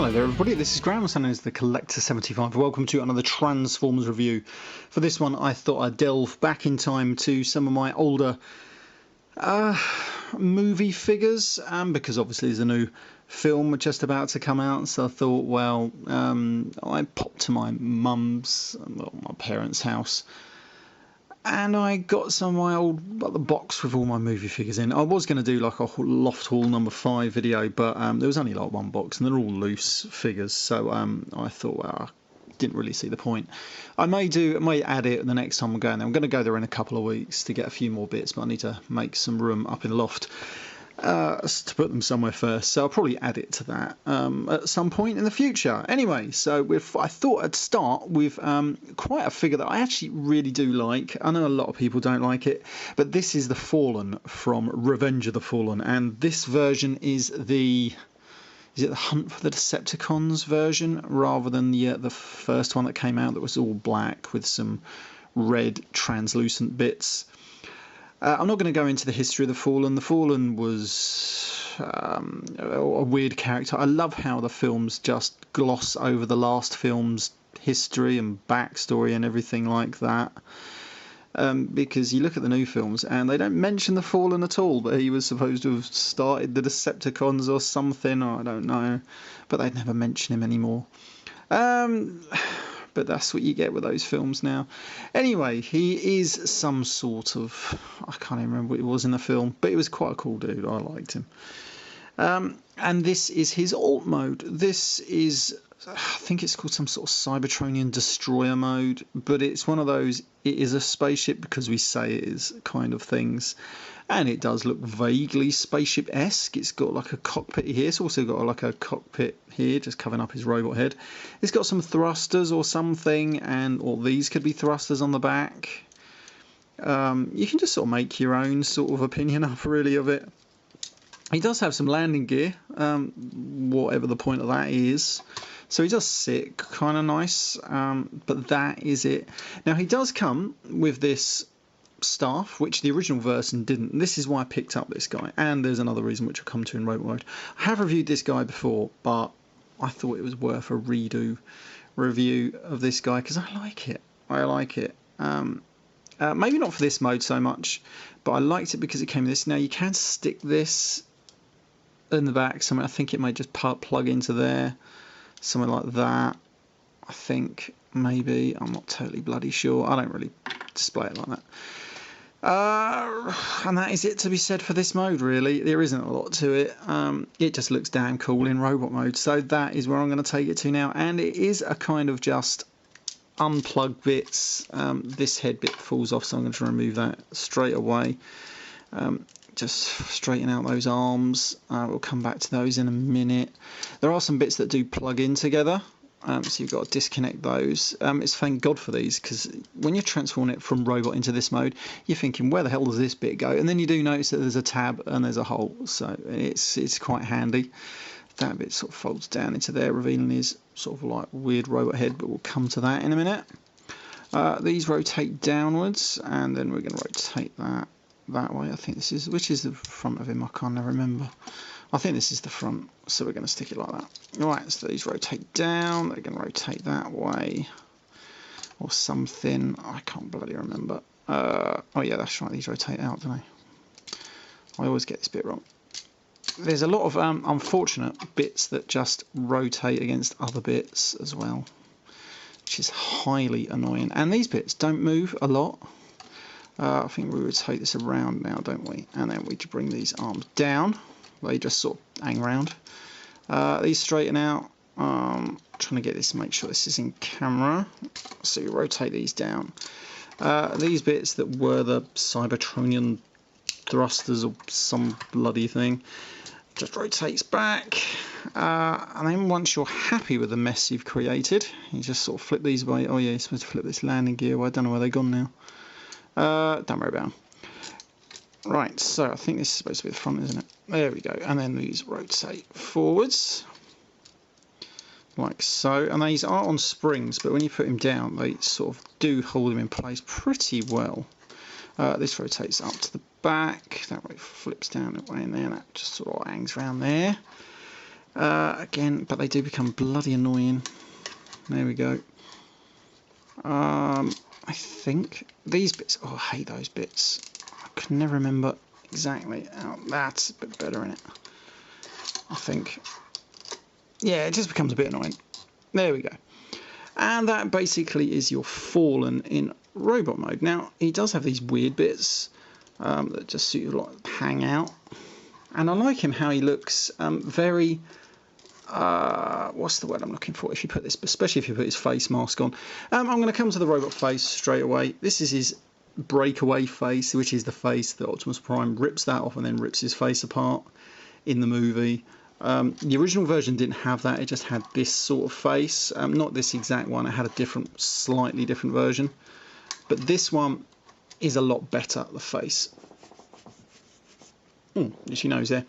Hello there everybody, this is Graham, and is the Collector 75. Welcome to another Transformers review. For this one I thought I'd delve back in time to some of my older movie figures, because obviously there's a new film just about to come out, so I thought, well, I popped to my mum's, well, my parents' house, and I got some of my old the box with all my movie figures in. I was going to do like a Loft Haul number 5 video, but there was only like one box and they're all loose figures, so I thought, well, I didn't really see the point. I may add it the next time I'm going there. I'm going to go there in a couple of weeks to get a few more bits, but I need to make some room up in the loft to put them somewhere first, so I'll probably add it to that at some point in the future. Anyway, so I thought I'd start with quite a figure that I actually really do like. I know a lot of people don't like it, but this is the Fallen from Revenge of the Fallen, and this version is the Hunt for the Decepticons version, rather than the first one that came out that was all black with some red translucent bits. I'm not going to go into the history of the Fallen. The Fallen was a weird character. I love how the films just gloss over the last film's history and backstory and everything like that. Because you look at the new films and they don't mention the Fallen at all, but he was supposed to have started the Decepticons or something, or I don't know. But they'd never mention him anymore. But that's what you get with those films now. Anyway, he is some sort of, I can't even remember what he was in the film, but he was quite a cool dude. I liked him. And this is his alt mode. This is, I think it's called some sort of Cybertronian destroyer mode, but it's one of those, it is a spaceship because we say it is kind of things. And it does look vaguely spaceship-esque. It's got like a cockpit here. It's also got like a cockpit here, just covering up his robot head. It's got some thrusters or something, or these could be thrusters on the back. You can just sort of make your own sort of opinion up, really, of it. He does have some landing gear, whatever the point of that is. So he does sit kind of nice, but that is it. Now, he does come with this staff, which the original version didn't. This is why I picked up this guy, and there's another reason which I'll come to in robot mode. I have reviewed this guy before, but I thought it was worth a redo review of this guy because I like it. Maybe not for this mode so much, but I liked it because it came with this. Now you can stick this in the back somewhere. I think it may just plug into there, something like that. I think maybe, I'm not totally bloody sure. I don't really display it like that. And that is it to be said for this mode, really. There isn't a lot to it. It just looks damn cool in robot mode, so that is where I'm going to take it to now. And it is a kind of just unplug bits. This head bit falls off, so I'm going to remove that straight away. Just straighten out those arms. We'll come back to those in a minute. There are some bits that do plug in together. So you've got to disconnect those. It's thank God for these, because when you're transforming it from robot into this mode, you're thinking, where the hell does this bit go? And then you do notice that there's a tab and there's a hole, so it's quite handy. That bit sort of folds down into there, revealing his sort of like weird robot head, but we'll come to that in a minute. These rotate downwards, and then we're going to rotate that way. I think this is, which is the front of him? I can't remember. I think this is the front, so we're going to stick it like that. Right, so these rotate down, they're going to rotate that way, or something, I can't bloody remember. Oh yeah, that's right, these rotate out, don't they? I always get this bit wrong. There's a lot of unfortunate bits that just rotate against other bits as well, which is highly annoying. And these bits don't move a lot. I think we rotate this around now, don't we? And then we bring these arms down. They just sort of hang around. These straighten out. Trying to get this, make sure this is in camera. So you rotate these down. These bits that were the Cybertronian thrusters or some bloody thing, just rotates back. And then once you're happy with the mess you've created, you just sort of flip these away. Oh yeah, you're supposed to flip this landing gear. Well, I don't know where they've gone now. Don't worry about them. Right, so I think this is supposed to be the front, isn't it? There we go. And then these rotate forwards, like so. And these are on springs, but when you put him down, they sort of do hold him in place pretty well. This rotates up to the back. That way flips down that way, and then that just sort of hangs around there. Again, but they do become bloody annoying. There we go. I think these bits, oh, I hate those bits. I can never remember exactly. Oh, that's a bit better in it, I think. Yeah, it just becomes a bit annoying. There we go. And that basically is your Fallen in robot mode. Now, he does have these weird bits that just sort of like hang out. And I like him how he looks very... what's the word I'm looking for? If you put this, especially if you put his face mask on. I'm going to come to the robot face straight away. This is his breakaway face, which is the face that Optimus Prime rips that off and then rips his face apart in the movie. The original version didn't have that. It just had this sort of face. Not this exact one. It had a different, slightly different version. But this one is a lot better, the face. She knows there.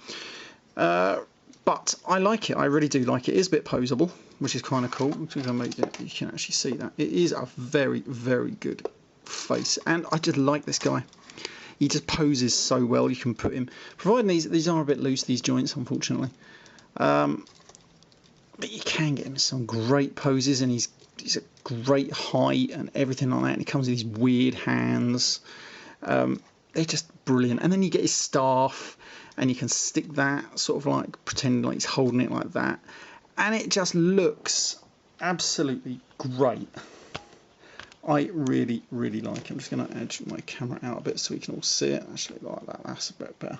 But I like it. I really do like it. It is a bit posable, which is kind of cool. I'm going to make it, you can actually see that. It is a very, very good face. And I just like this guy. He just poses so well. You can put him... Providing these are a bit loose, these joints, unfortunately. But you can get him in some great poses, and he's a great height and everything like that. And he comes with these weird hands. They're just brilliant. And then you get his staff, and you can stick that, sort of like pretending like he's holding it like that. And it just looks absolutely great. I really, really like it. I'm just going to edge my camera out a bit so we can all see it. Actually, like that, that's a bit better.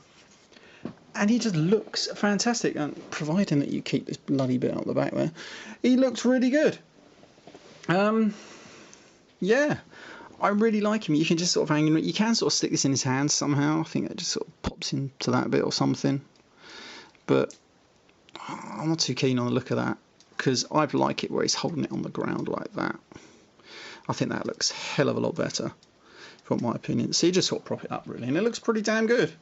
And he just looks fantastic. And providing that you keep this bloody bit out the back there, he looks really good. Yeah, I really like him. You can just sort of hang him. You can sort of stick this in his hands somehow. I think that just sort of pops into that bit or something. But I'm not too keen on the look of that, because I like it where he's holding it on the ground like that. I think that looks a hell of a lot better, from my opinion. So you just sort of prop it up, really, and it looks pretty damn good.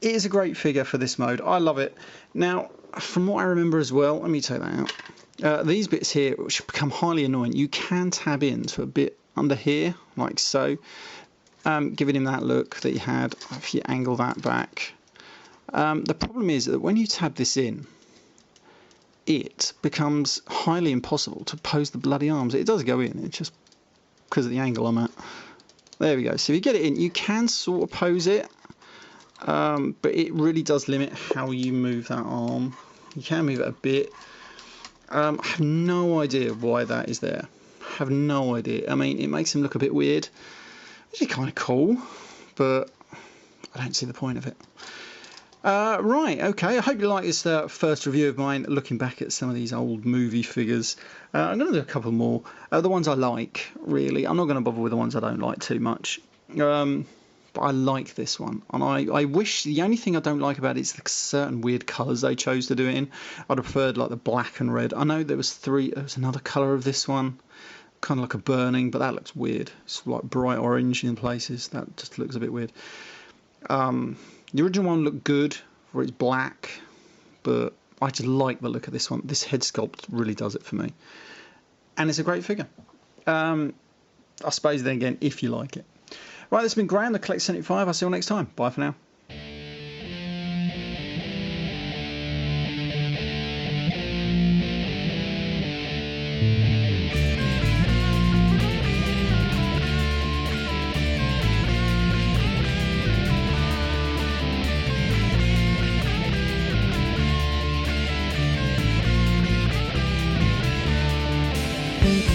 It is a great figure for this mode. I love it. Now, from what I remember as well, let me take that out. These bits here, which become highly annoying, you can tab into a bit under here, like so, giving him that look that he had. If you angle that back. The problem is that when you tab this in, it becomes highly impossible to pose the bloody arms. It does go in, it's just because of the angle I'm at. There we go. So if you get it in, you can sort of pose it, but it really does limit how you move that arm. You can move it a bit. I have no idea why that is there. I have no idea. I mean, it makes him look a bit weird, which is kind of cool, but I don't see the point of it. Right, okay, I hope you like this first review of mine, looking back at some of these old movie figures. I'm going to do a couple more. The ones I like, really. I'm not going to bother with the ones I don't like too much. But I like this one. And I wish, the only thing I don't like about it is the certain weird colours they chose to do it in. I'd have preferred like the black and red. I know there was another colour of this one, kind of like a burning, but that looks weird. It's like bright orange in places. That just looks a bit weird. The original one looked good, where it's black, but I just like the look of this one. This head sculpt really does it for me. And it's a great figure. I suppose then again, if you like it. Right, this has been Graham, the Collect 75. I'll see you all next time. Bye for now. Thank you.